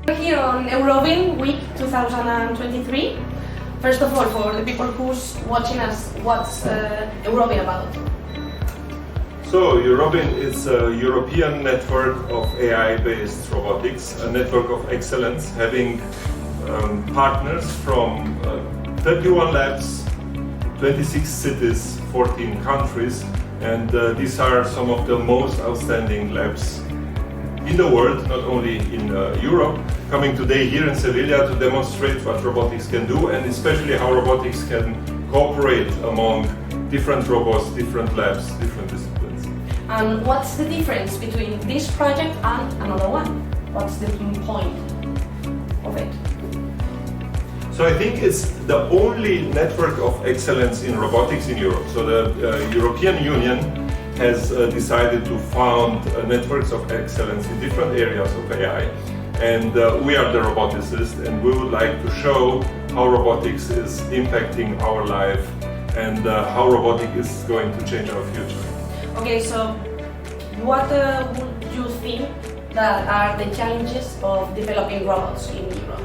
We're here on euROBIN Week 2023. First of all, for the people who's watching us, what's euROBIN about? So, euROBIN is a European network of AI-based robotics, a network of excellence, having partners from 31 labs, 26 cities, 14 countries, and these are some of the most outstanding labs in the world, not only in Europe, coming today here in Sevilla to demonstrate what robotics can do, and especially how robotics can cooperate among different robots, different labs, different disciplines. And what's the difference between this project and another one? What's the point of it? So I think it's the only network of excellence in robotics in Europe. So the European Union has decided to found networks of excellence in different areas of AI. And we are the roboticists, and we would like to show how robotics is impacting our life and how robotics is going to change our future. Okay, so what would you think that are the challenges of developing robots in Europe?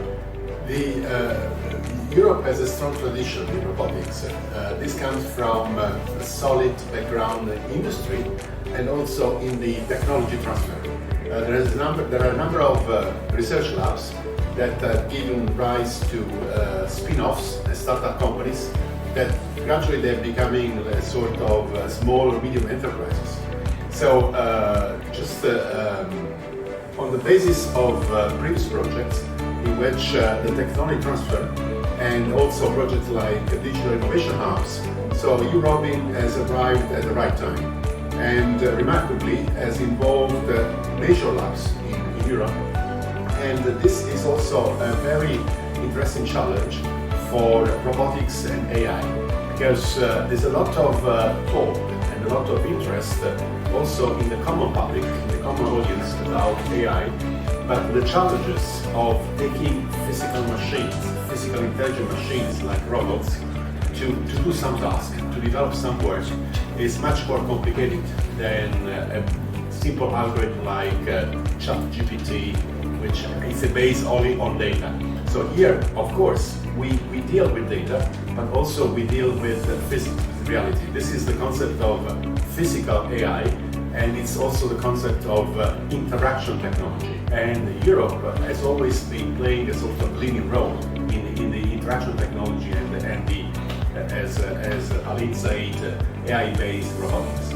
Europe has a strong tradition in robotics. This comes from a solid background in industry and also in the technology transfer. There are a number of research labs that have given rise to spin-offs and startup companies that gradually they're becoming a sort of small or medium enterprises. So on the basis of previous projects in which the technology transfer and also projects like digital innovation hubs, so euROBIN has arrived at the right time and remarkably has involved major labs in Europe, and this is also a very interesting challenge for robotics and AI, because there's a lot of talk and a lot of interest also in the common public, in the common audience about AI, but the challenges of taking physical machines, physical intelligent machines like robots, to do some task, to develop some work, is much more complicated than a simple algorithm like ChatGPT, which is based only on data. So here, of course, we deal with data, but also we deal with physics, with reality. This is the concept of physical AI, and it's also the concept of interaction technology. And Europe has always been playing a sort of leading role in the interaction technology and the, as Alin said, AI-based robotics.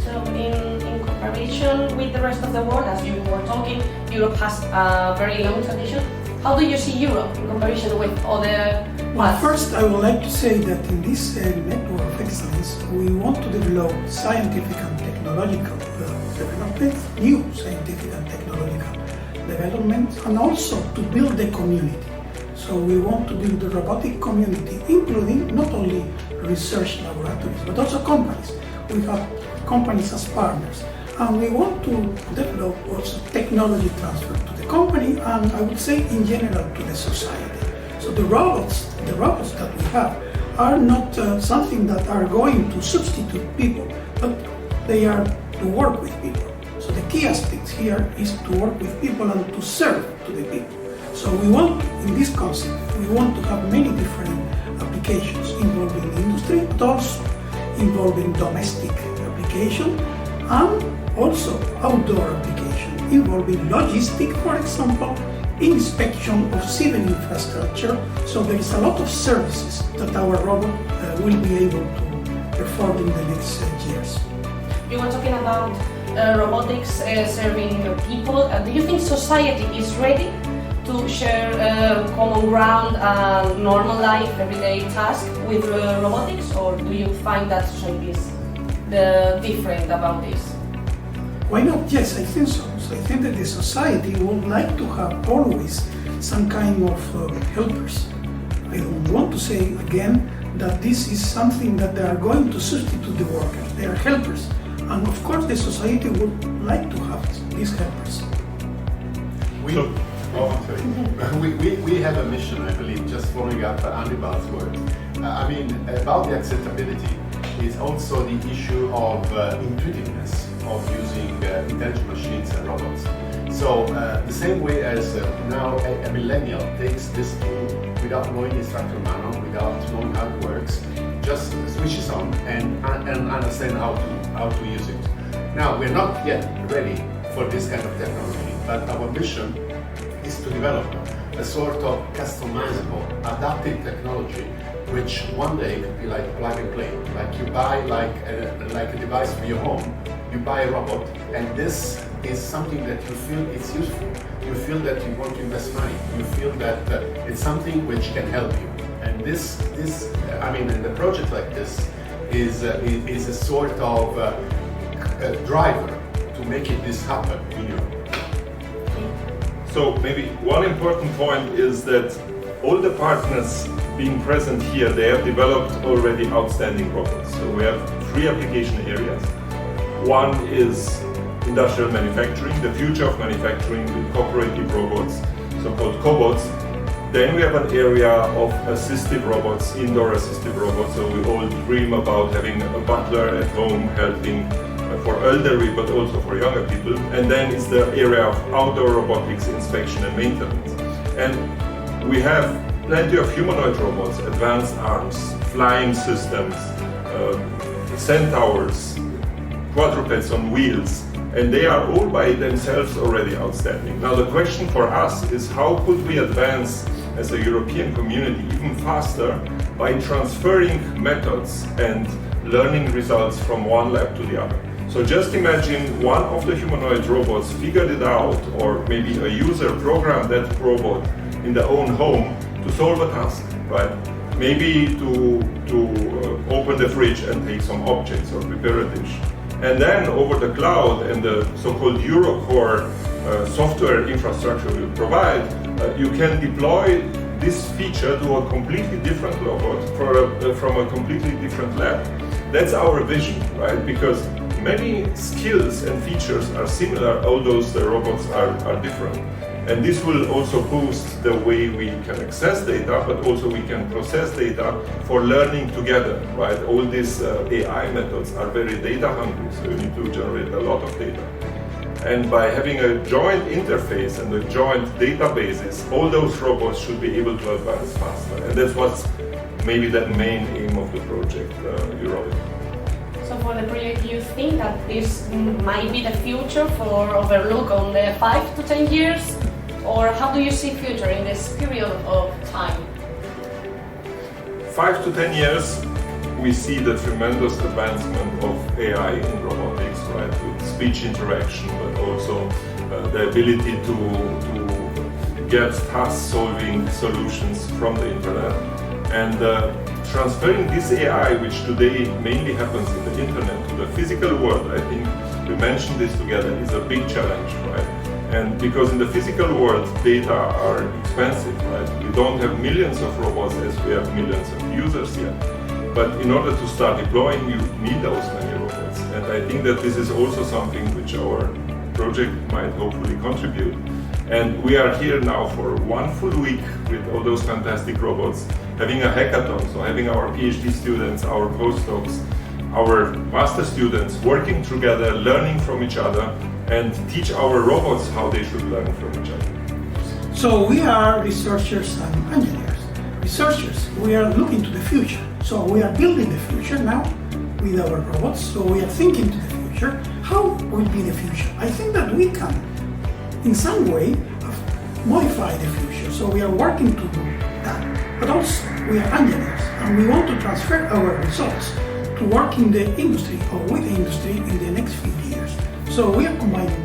So in comparison with the rest of the world, as you were talking, Europe has a very long tradition. How do you see Europe in comparison with other parts? Well, first I would like to say that in this network of excellence, we want to develop scientific and technological development, new scientific and technological developments, and also to build the community. So we want to build the robotic community, including not only research laboratories, but also companies. We have companies as partners, and we want to develop also technology transfer to the company, and I would say in general to the society. So the robots that we have are not something that are going to substitute people, but they are to work with people. So the key aspect here is to work with people and to serve to the people. So we want, in this concept, we want to have many different applications involving industry, but also involving domestic application and also outdoor application, involving logistics, for example, inspection of civil infrastructure. So there is a lot of services that our robot will be able to perform in the next years. You were talking about robotics serving people. Do you think society is ready to share common ground and normal life, everyday tasks with robotics, or do you find that society is different about this? Why not? Yes, I think so. So I think that the society would like to have always some kind of helpers. I don't want to say again that this is something that they are going to substitute the workers. They are helpers. And of course the society would like to have these helpers. We have a mission, I believe, just following up Anibal's words. I mean, about the acceptability is also the issue of intuitiveness of using intelligent machines and robots. So the same way as now a millennial takes this tool without knowing the instructor manual, without knowing how it works, just switches on and understand how to use it. Now, we're not yet ready for this kind of technology, but our mission is to develop a sort of customizable, adaptive technology, which one day could be like plug and play. Like you buy like a device for your home, you buy a robot, and this is something that you feel it's useful. You feel that you want to invest money. You feel that it's something which can help you. And and a project like this is a sort of driver to make this happen in Europe. So maybe one important point is that all the partners being present here, they have developed already outstanding robots. So we have 3 application areas. One is industrial manufacturing, the future of manufacturing with cooperative robots, so-called cobots. Then we have an area of assistive robots, indoor assistive robots. So we all dream about having a butler at home helping for elderly, but also for younger people. And then it's the area of outdoor robotics, inspection and maintenance. And we have plenty of humanoid robots, advanced arms, flying systems, centaurs, quadrupeds on wheels, and they are all by themselves already outstanding. Now the question for us is how could we advance as a European community even faster by transferring methods and learning results from one lab to the other. So just imagine one of the humanoid robots figured it out, or maybe a user programmed that robot in their own home to solve a task, right? Maybe to open the fridge and take some objects or prepare a dish. And then over the cloud and the so-called EuroCore software infrastructure we provide, you can deploy this feature to a completely different robot from a completely different lab. That's our vision, right? Because many skills and features are similar, although the robots are different. And this will also boost the way we can access data, but also we can process data for learning together, right? All these AI methods are very data hungry, so you need to generate a lot of data. And by having a joint interface and a joint databases, all those robots should be able to advance faster. And that's what's maybe the main aim of the project, euROBIN. So for the project, you think that this might be the future for overlook on the 5 to 10 years? Or how do you see future in this period of time? 5 to 10 years, we see the tremendous advancement of AI in robotics, right? With speech interaction, but also the ability to get task-solving solutions from the internet. And transferring this AI, which today mainly happens in the internet, to the physical world, I think we mentioned this together, is a big challenge, right? And because in the physical world, data are expensive, right? We don't have millions of robots as we have millions of users yet. But in order to start deploying, you need those many robots. And I think that this is also something which our project might hopefully contribute. And we are here now for 1 full week with all those fantastic robots, having a hackathon, so having our PhD students, our postdocs, our master students working together, learning from each other, and teach our robots how they should learn from each other. So we are researchers and engineers. Researchers, we are looking to the future. So we are building the future now with our robots. So we are thinking to the future. How will be the future? I think that we can, in some way, modify the future. So we are working to do that. But also, we are engineers, and we want to transfer our results to work in the industry or with the industry in the next few years. So we are combining